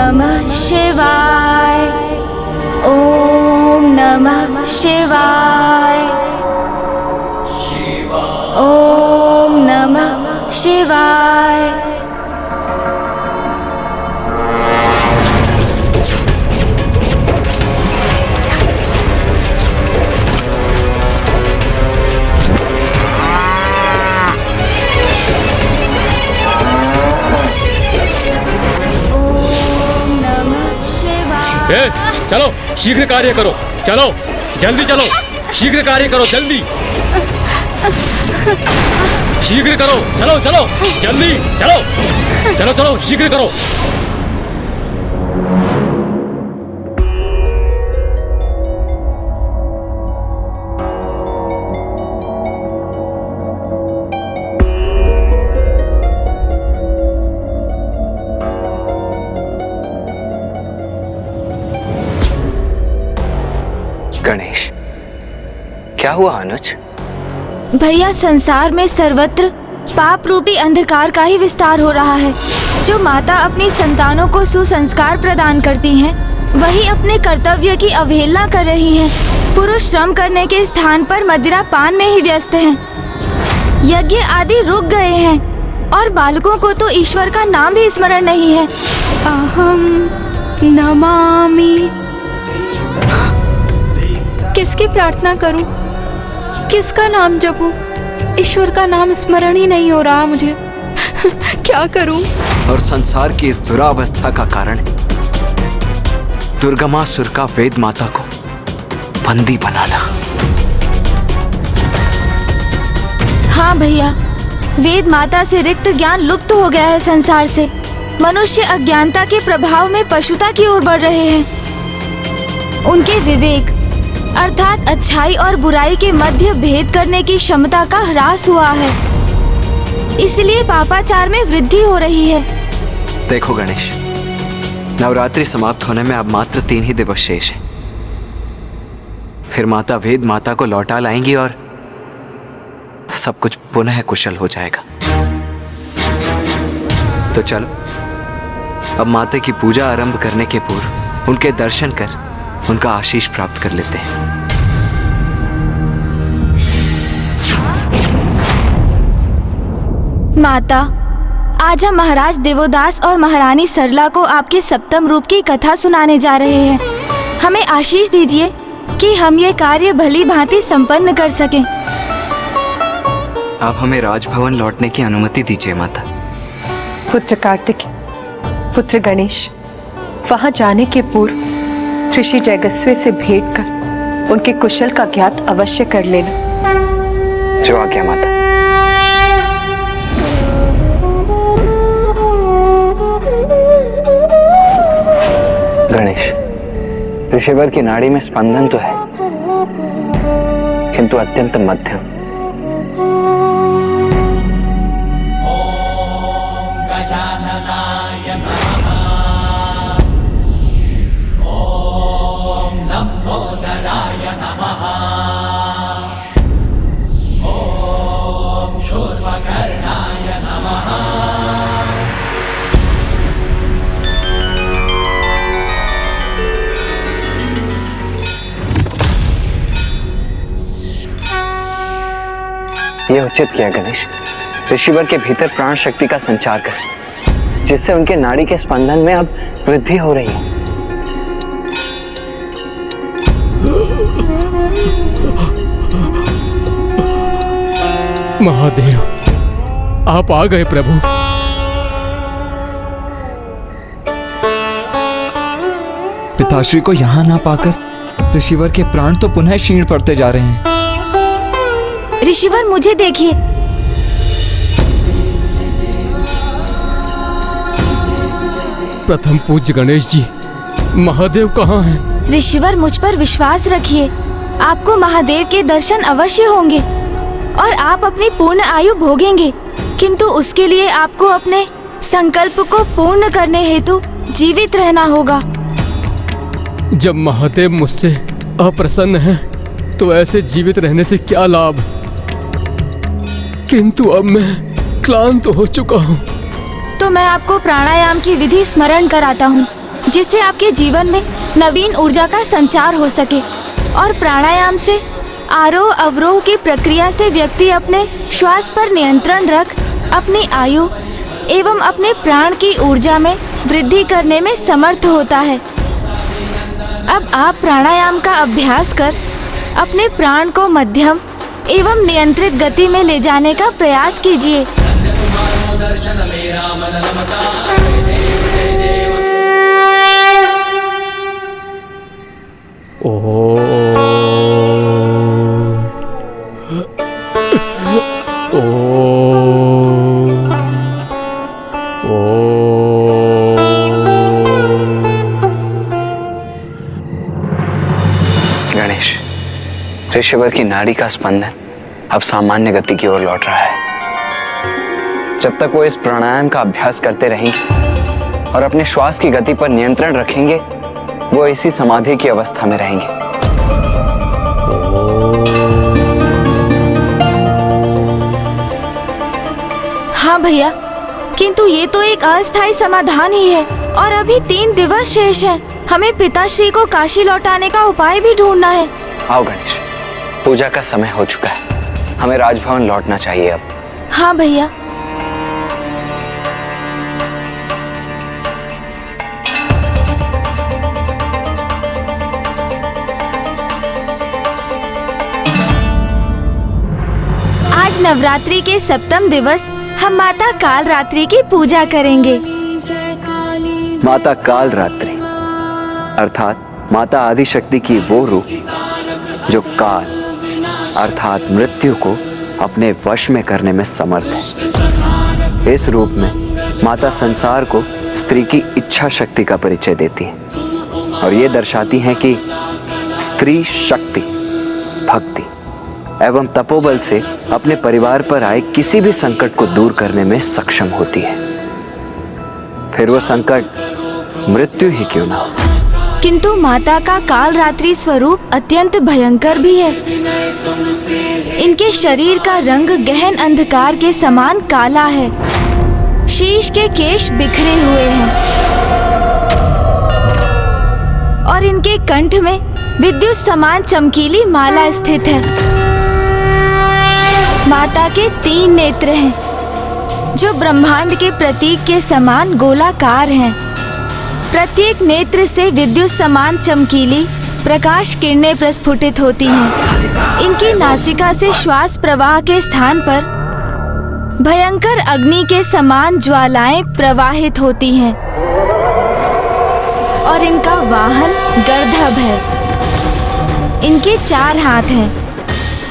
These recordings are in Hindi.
नमः शिवाय। ओम नमः शिवाय। ओम नमः शिवाय। चलो शीघ्र कार्य करो, चलो जल्दी चलो, शीघ्र कार्य करो, जल्दी शीघ्र करो, चलो चलो जल्दी चलो, चलो चलो शीघ्र करो। गणेश, क्या हुआ अनुज? भैया, संसार में सर्वत्र पाप रूपी अंधकार का ही विस्तार हो रहा है। जो माता अपनी संतानों को सुसंस्कार प्रदान करती हैं, वही अपने कर्तव्य की अवहेलना कर रही हैं। पुरुष श्रम करने के स्थान पर मदिरा पान में ही व्यस्त हैं। यज्ञ आदि रुक गए हैं और बालकों को तो ईश्वर का नाम भी स्मरण नहीं है। अहम नमामि। किसकी प्रार्थना करूं? किसका नाम जपूं? ईश्वर का नाम स्मरण ही नहीं हो रहा मुझे। क्या करूं? और संसार की इस दुरावस्था का कारण है दुर्गमासुर का वेद माता को बंदी बनाना। हाँ भैया, वेद माता से रिक्त ज्ञान लुप्त हो गया है संसार से। मनुष्य अज्ञानता के प्रभाव में पशुता की ओर बढ़ रहे हैं। उनके विवेक अर्थात अच्छाई और बुराई के मध्य भेद करने की क्षमता का ह्रास हुआ है। इसलिए पापाचार में वृद्धि हो रही है। देखो गणेश, नवरात्रि समाप्त होने में अब मात्र 3 ही दिवस शेष है। फिर माता वेद माता को लौटा लाएंगी और सब कुछ पुनः कुशल हो जाएगा। तो चलो अब माता की पूजा आरंभ करने के पूर्व उनके दर्शन कर उनका आशीष प्राप्त कर लेते हैं। माता, आज हम महाराज देवोदास और महारानी सरला को आपके सप्तम रूप की कथा सुनाने जा रहे हैं। हमें आशीष दीजिए कि हम ये कार्य भली भांति संपन्न कर सकें। आप हमें राजभवन लौटने की अनुमति दीजिए माता। पुत्र कार्तिक, पुत्र गणेश, वहां जाने के पूर्व ऋषि जयगस्वे से भेंट कर उनके कुशल का ज्ञात अवश्य कर लेना। जो आज्ञा माता। गणेश, ऋषिवर की नाड़ी में स्पंदन तो है, किंतु अत्यंत मध्यम। यह उचित किया गणेश। ऋषिवर के भीतर प्राण शक्ति का संचार कर, जिससे उनके नाड़ी के स्पंदन में अब वृद्धि हो रही है। महादेव, आप आ गए प्रभु। पिताश्री को यहाँ ना पाकर ऋषिवर के प्राण तो पुनः क्षीण पड़ते जा रहे हैं। ऋषिवर, मुझे देखिए। प्रथम पूज्य गणेश जी, महादेव कहाँ हैं? ऋषिवर, मुझ पर विश्वास रखिए। आपको महादेव के दर्शन अवश्य होंगे और आप अपनी पूर्ण आयु भोगेंगे। किंतु उसके लिए आपको अपने संकल्प को पूर्ण करने हेतु जीवित रहना होगा। जब महादेव मुझसे अप्रसन्न हैं, तो ऐसे जीवित रहने से क्या लाभ? किंतु अब मैं क्लांत हो चुका हूँ। तो मैं आपको प्राणायाम की विधि स्मरण कराता हूँ। जिससे आपके जीवन में नवीन ऊर्जा का संचार हो सके। और प्राणायाम से आरोह अवरोह की प्रक्रिया से व्यक्ति अपने श्वास पर नियंत्रण रख अपनी आयु एवं अपने प्राण की ऊर्जा में वृद्धि करने में समर्थ होता है। अब आप प्राणायाम का अभ्यास कर अपने प्राण को मध्यम एवं नियंत्रित गति में ले जाने का प्रयास कीजिए। गणेश, ऋषिवर की नाड़ी का स्पंदन अब सामान्य गति की ओर लौट रहा है। जब तक वो इस प्राणायाम का अभ्यास करते रहेंगे और अपने श्वास की गति पर नियंत्रण रखेंगे, वो इसी समाधि की अवस्था में रहेंगे। हाँ भैया, किंतु ये तो एक अस्थायी समाधान ही है और अभी 3 दिवस शेष हैं। हमें पिताश्री को काशी लौटाने का उपाय भी ढूंढना है। आओ गणेश, पूजा का समय हो चुका है, हमें राजभवन लौटना चाहिए अब। हाँ भैया। आज नवरात्रि के सप्तम दिवस हम माता काल रात्रि की पूजा करेंगे। माता काल रात्रि अर्थात माता आदिशक्ति की वो रूप जो काल अर्थात मृत्यु को अपने वश में करने में समर्थ है। इस रूप में माता संसार को स्त्री की इच्छा शक्ति का परिचय देती है और ये दर्शाती हैं कि स्त्री शक्ति, भक्ति एवं तपोबल से अपने परिवार पर आए किसी भी संकट को दूर करने में सक्षम होती है, फिर वो संकट मृत्यु ही क्यों ना हो। किंतु माता का काल रात्रि स्वरूप अत्यंत भयंकर भी है। इनके शरीर का रंग गहन अंधकार के समान काला है। शीश के केश बिखरे हुए हैं और इनके कंठ में विद्युत समान चमकीली माला स्थित है। माता के 3 नेत्र हैं जो ब्रह्मांड के प्रतीक के समान गोलाकार हैं। प्रत्येक नेत्र से विद्युत समान चमकीली प्रकाश किरणें प्रस्फुटित होती हैं। इनकी नासिका से श्वास प्रवाह के स्थान पर भयंकर अग्नि के समान ज्वालाएं प्रवाहित होती हैं और इनका वाहन गर्दभ है। इनके 4 हाथ हैं।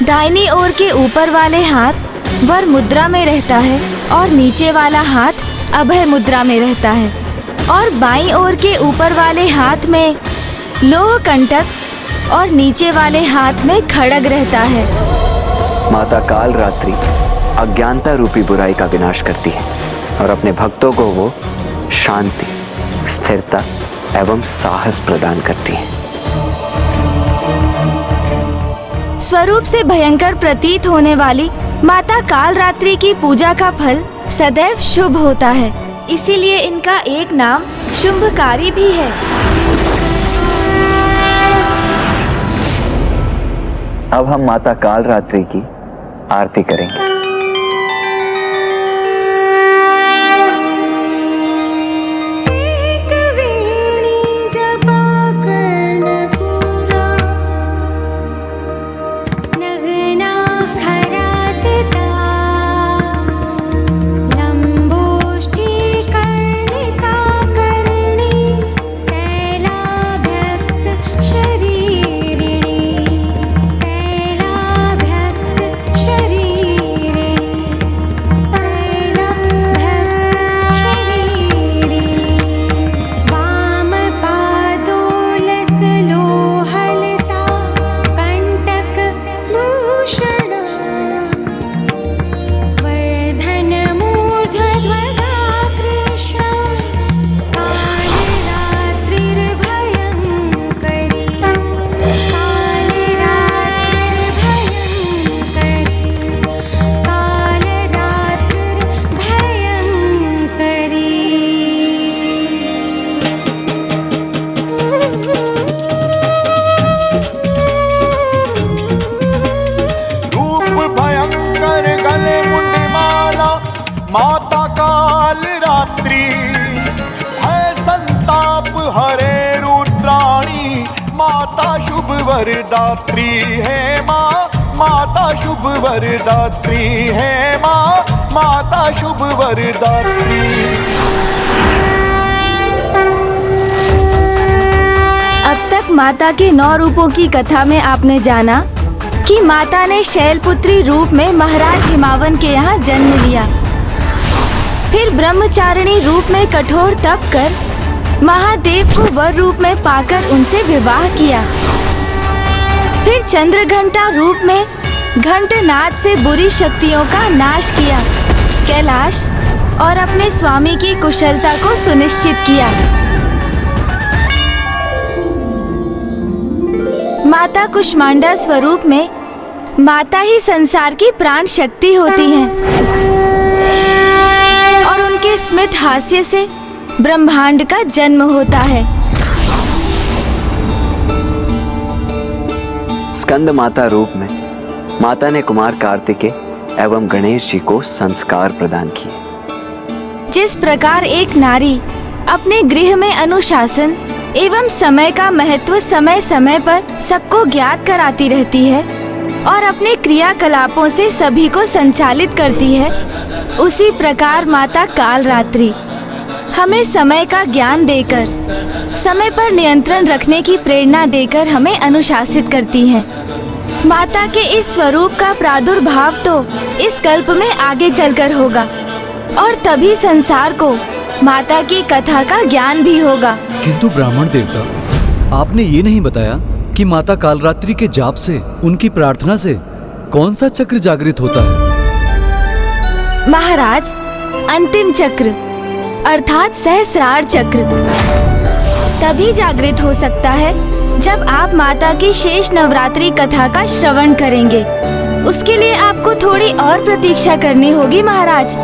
दाहिनी ओर के ऊपर वाले हाथ वर मुद्रा में रहता है और नीचे वाला हाथ अभय मुद्रा में रहता है और बाईं ओर के ऊपर वाले हाथ में लोह कंटक और नीचे वाले हाथ में खड्ग रहता है। माता काल रात्रि अज्ञानता रूपी बुराई का विनाश करती है और अपने भक्तों को वो शांति, स्थिरता एवं साहस प्रदान करती है। स्वरूप से भयंकर प्रतीत होने वाली माता काल रात्रि की पूजा का फल सदैव शुभ होता है, इसीलिए इनका एक नाम शुंभकारी भी है। अब हम माता काल रात्रि की आरती करेंगे। हरे रुद्राणी माता शुभ वरदात्री है माँ, माता शुभ वरदात्री है माँ, माता शुभ वरदात्री। अब तक माता के 9 रूपों की कथा में आपने जाना कि माता ने शैलपुत्री रूप में महाराज हिमावन के यहाँ जन्म लिया, फिर ब्रह्मचारिणी रूप में कठोर तप कर महादेव को वर रूप में पाकर उनसे विवाह किया, फिर चंद्रघंटा रूप में घंटनाद से बुरी शक्तियों का नाश किया कैलाश और अपने स्वामी की कुशलता को सुनिश्चित किया। माता कुष्मांडा स्वरूप में माता ही संसार की प्राण शक्ति होती हैं और उनके स्मित हास्य से ब्रह्मांड का जन्म होता है। स्कंद माता रूप में माता ने कुमार कार्तिकेय एवं गणेश जी को संस्कार प्रदान किए। जिस प्रकार एक नारी अपने गृह में अनुशासन एवं समय का महत्व समय समय पर सबको ज्ञात कराती रहती है और अपने क्रियाकलापों से सभी को संचालित करती है, उसी प्रकार माता कालरात्रि हमें समय का ज्ञान देकर समय पर नियंत्रण रखने की प्रेरणा देकर हमें अनुशासित करती है। माता के इस स्वरूप का प्रादुर्भाव तो इस कल्प में आगे चलकर होगा और तभी संसार को माता की कथा का ज्ञान भी होगा। किंतु ब्राह्मण देवता, आपने ये नहीं बताया कि माता कालरात्रि के जाप से, उनकी प्रार्थना से कौन सा चक्र जागृत होता है? महाराज, अंतिम चक्र अर्थात सहस्रार चक्र तभी जागृत हो सकता है जब आप माता की शेष नवरात्रि कथा का श्रवण करेंगे। उसके लिए आपको थोड़ी और प्रतीक्षा करनी होगी महाराज।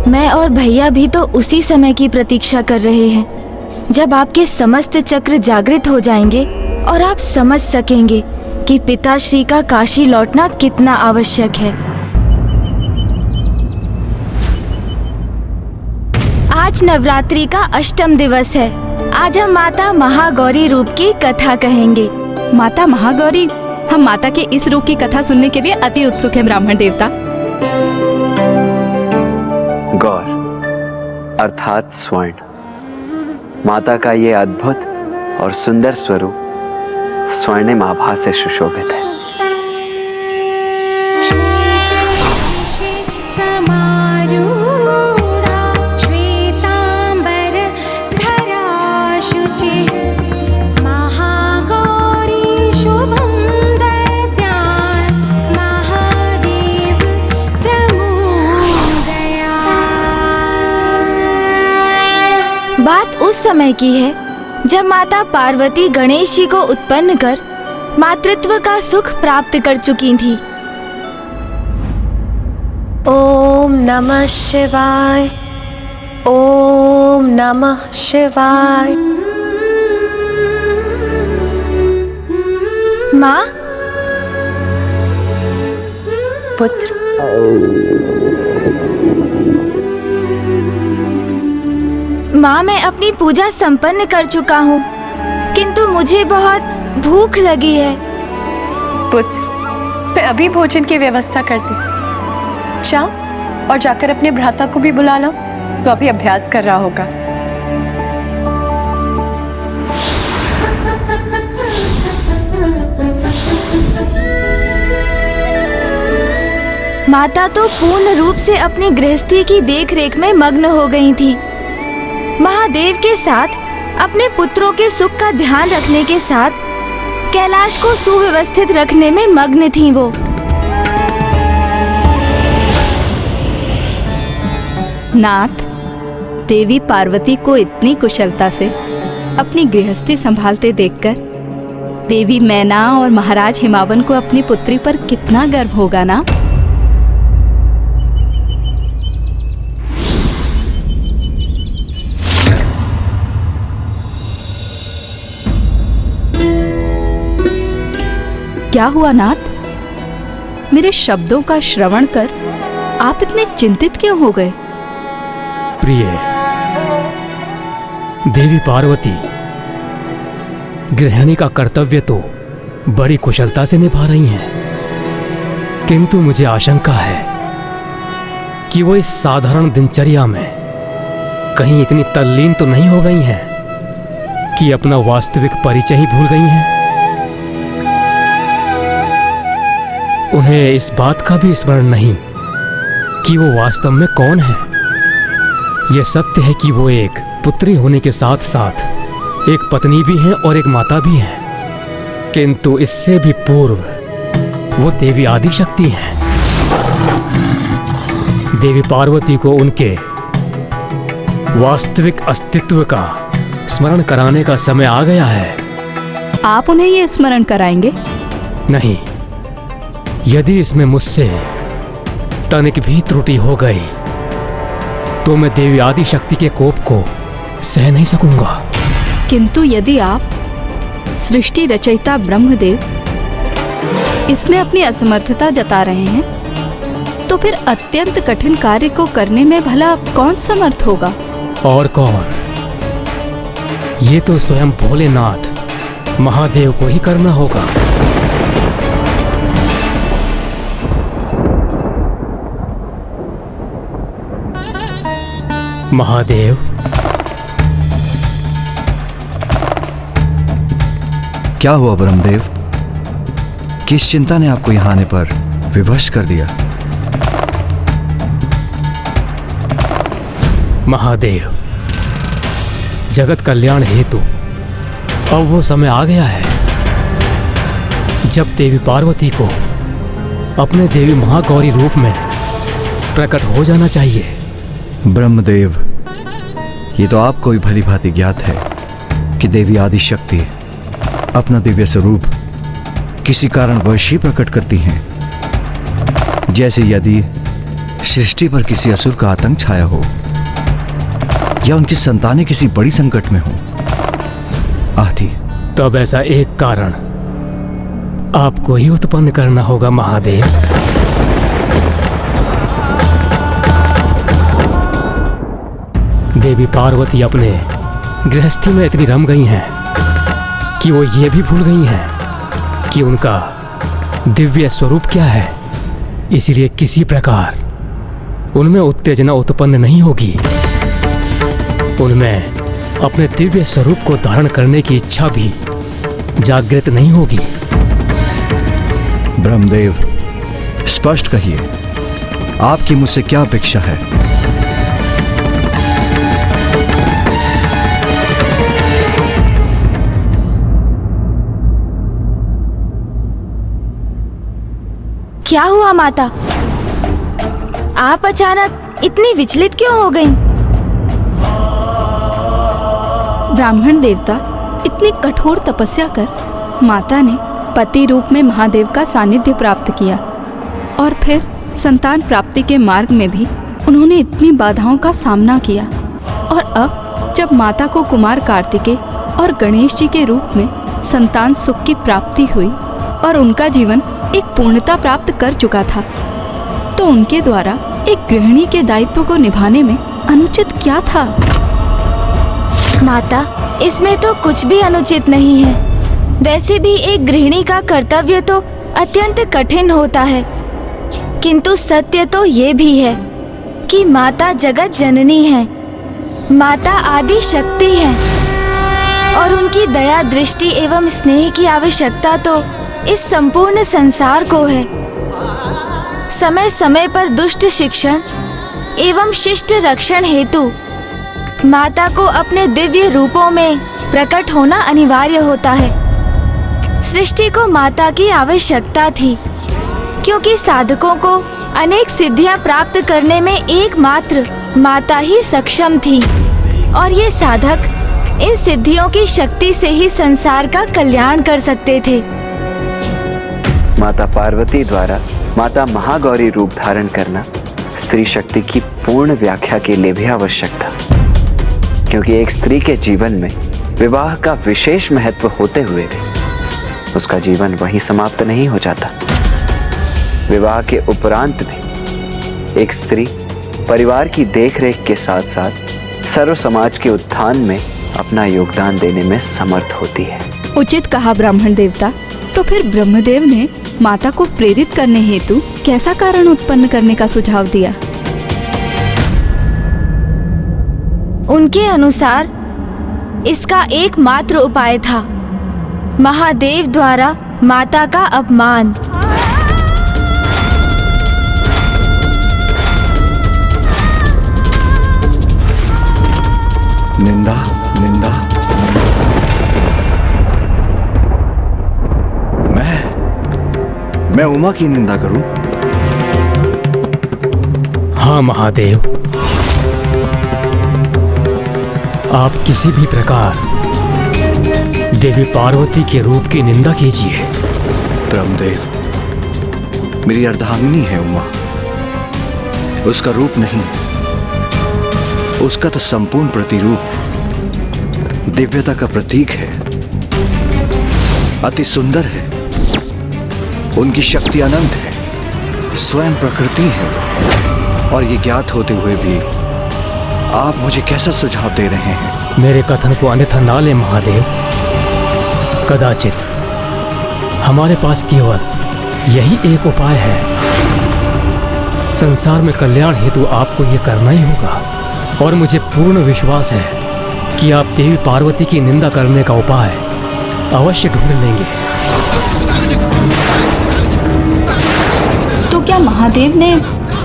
मैं और भैया भी तो उसी समय की प्रतीक्षा कर रहे हैं जब आपके समस्त चक्र जागृत हो जाएंगे और आप समझ सकेंगे कि पिताश्री का काशी लौटना कितना आवश्यक है। आज नवरात्रि का अष्टम दिवस है। आज हम माता महागौरी रूप की कथा कहेंगे। माता महागौरी, हम माता के इस रूप की कथा सुनने के लिए अति उत्सुक हैं ब्राह्मण देवता। गौर अर्थात स्वर्ण, माता का ये अद्भुत और सुंदर स्वरूप स्वर्णिम आभा से सुशोभित है। बात उस समय की है जब माता पार्वती गणेश जी को उत्पन्न कर मातृत्व का सुख प्राप्त कर चुकी थी। ओम नमः शिवाय, ओम नमः शिवाय। माँ, पुत्र, माँ, मैं अपनी पूजा संपन्न कर चुका हूँ, किंतु मुझे बहुत भूख लगी है। पुत्र, मैं अभी भोजन की व्यवस्था करती। जाओ और जाकर अपने भ्राता को भी बुला लो, तो अभी अभ्यास कर रहा होगा। माता तो पूर्ण रूप से अपनी गृहस्थी की देखरेख में मग्न हो गई थी। महादेव के साथ अपने पुत्रों के सुख का ध्यान रखने के साथ कैलाश को सुव्यवस्थित रखने में मग्न थी वो। नाथ, देवी पार्वती को इतनी कुशलता से अपनी गृहस्थी संभालते देखकर देवी मैना और महाराज हिमावन को अपनी पुत्री पर कितना गर्व होगा ना। क्या हुआ नाथ? मेरे शब्दों का श्रवण कर आप इतने चिंतित क्यों हो गए? प्रिय देवी पार्वती, गृहिणी का कर्तव्य तो बड़ी कुशलता से निभा रही हैं, किंतु मुझे आशंका है कि वो इस साधारण दिनचर्या में कहीं इतनी तल्लीन तो नहीं हो गई हैं कि अपना वास्तविक परिचय ही भूल गई हैं। उन्हें इस बात का भी स्मरण नहीं कि वो वास्तव में कौन है। यह सत्य है कि वो एक पुत्री होने के साथ साथ एक पत्नी भी हैं और एक माता भी हैं, किंतु इससे भी पूर्व वो देवी आदिशक्ति हैं। देवी पार्वती को उनके वास्तविक अस्तित्व का स्मरण कराने का समय आ गया है। आप उन्हें ये स्मरण कराएंगे? नहीं, यदि इसमें मुझसे तनिक भी त्रुटि हो गई तो मैं देवी आदिशक्ति के कोप को सह नहीं सकूंगा। किंतु यदि आप सृष्टि रचयिता ब्रह्मदेव इसमें अपनी असमर्थता जता रहे हैं, तो फिर अत्यंत कठिन कार्य को करने में भला कौन समर्थ होगा? और कौन? ये तो स्वयं भोलेनाथ महादेव को ही करना होगा। महादेव, क्या हुआ ब्रह्मदेव? किस चिंता ने आपको यहां आने पर विवश कर दिया? महादेव, जगत कल्याण हेतु अब वो समय आ गया है जब देवी पार्वती को अपने देवी महागौरी रूप में प्रकट हो जाना चाहिए। ब्रह्मदेव, ये तो आपको भी भली भांति ज्ञात है कि देवी आदिशक्ति अपना दिव्य स्वरूप किसी कारणवश ही प्रकट करती हैं। जैसे यदि सृष्टि पर किसी असुर का आतंक छाया हो या उनकी संतानें किसी बड़ी संकट में हो आदि। तब ऐसा एक कारण आपको ही उत्पन्न करना होगा महादेव। देवी पार्वती अपने गृहस्थी में इतनी रम गई हैं कि वो ये भी भूल गई हैं कि उनका दिव्य स्वरूप क्या है। इसीलिए किसी प्रकार उनमें उत्तेजना उत्पन्न नहीं होगी। उनमें अपने दिव्य स्वरूप को धारण करने की इच्छा भी जागृत नहीं होगी। ब्रह्मदेव, स्पष्ट कहिए, आपकी मुझसे क्या अपेक्षा है? क्या हुआ माता? आप अचानक इतनी विचलित क्यों हो गईं? ब्राह्मण देवता इतनी कठोर तपस्या कर माता ने पति रूप में महादेव का सानिध्य प्राप्त किया और फिर संतान प्राप्ति के मार्ग में भी उन्होंने इतनी बाधाओं का सामना किया, और अब जब माता को कुमार कार्तिकेय और गणेश जी के रूप में संतान सुख की प्राप्ति हुई और उनका जीवन एक पूर्णता प्राप्त कर चुका था, तो उनके द्वारा एक गृहिणी के दायित्व को निभाने में अनुचित क्या था? माता, इसमें तो कुछ भी अनुचित नहीं है। वैसे भी एक गृहिणी का कर्तव्य तो अत्यंत कठिन होता है, किंतु सत्य तो ये भी है कि माता जगत जननी है, माता आदि शक्ति है, और उनकी दया दृष्टि एवं स्नेह की आवश्यकता तो इस संपूर्ण संसार को है। समय समय पर दुष्ट शिक्षण एवं शिष्ट रक्षण हेतु माता को अपने दिव्य रूपों में प्रकट होना अनिवार्य होता है। सृष्टि को माता की आवश्यकता थी, क्योंकि साधकों को अनेक सिद्धियां प्राप्त करने में एकमात्र माता ही सक्षम थी, और ये साधक इन सिद्धियों की शक्ति से ही संसार का कल्याण कर सकते थे। माता पार्वती द्वारा माता महागौरी रूप धारण करना स्त्री शक्ति की पूर्ण व्याख्या के लिए भी आवश्यक था, क्योंकि एक स्त्री के जीवन में विवाह का विशेष महत्व होते हुए भी उसका जीवन वहीं समाप्त नहीं हो जाता। विवाह के उपरांत भी एक स्त्री परिवार की देखरेख के साथ साथ सर्व समाज के उत्थान में अपना योगदान देने में समर्थ होती है। उचित कहा ब्राह्मण देवता। तो फिर ब्रह्मदेव ने माता को प्रेरित करने हेतु कैसा कारण उत्पन्न करने का सुझाव दिया? उनके अनुसार इसका एकमात्र उपाय था महादेव द्वारा माता का अपमान। निंदा निंदा मैं उमा की निंदा करूं? हाँ महादेव, आप किसी भी प्रकार देवी पार्वती के रूप की निंदा कीजिए। ब्रह्मदेव, मेरी अर्धांगिनी है उमा, उसका रूप नहीं, उसका तो संपूर्ण प्रतिरूप दिव्यता का प्रतीक है, अति सुंदर है, उनकी शक्ति अनंत है, स्वयं प्रकृति है। और ये ज्ञात होते हुए भी आप मुझे कैसा सुझाव दे रहे हैं? मेरे कथन को अन्यथा ना ले महादेव। कदाचित हमारे पास केवल यही एक उपाय है। संसार में कल्याण हेतु आपको ये करना ही होगा, और मुझे पूर्ण विश्वास है कि आप देवी पार्वती की निंदा करने का उपाय अवश्य ढूंढ लेंगे। तो क्या महादेव ने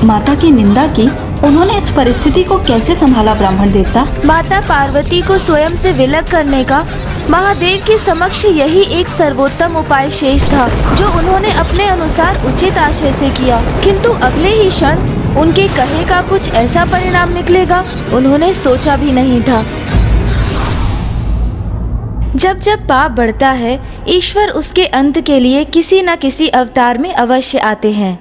माता की निंदा की? उन्होंने इस परिस्थिति को कैसे संभाला ब्राह्मण देवता? माता पार्वती को स्वयं से विलग करने का महादेव के समक्ष यही एक सर्वोत्तम उपाय शेष था, जो उन्होंने अपने अनुसार उचित आशय से किया। किंतु अगले ही क्षण उनके कहे का कुछ ऐसा परिणाम निकलेगा उन्होंने सोचा भी नहीं था। जब जब पाप बढ़ता है, ईश्वर उसके अंत के लिए किसी न किसी अवतार में अवश्य आते हैं।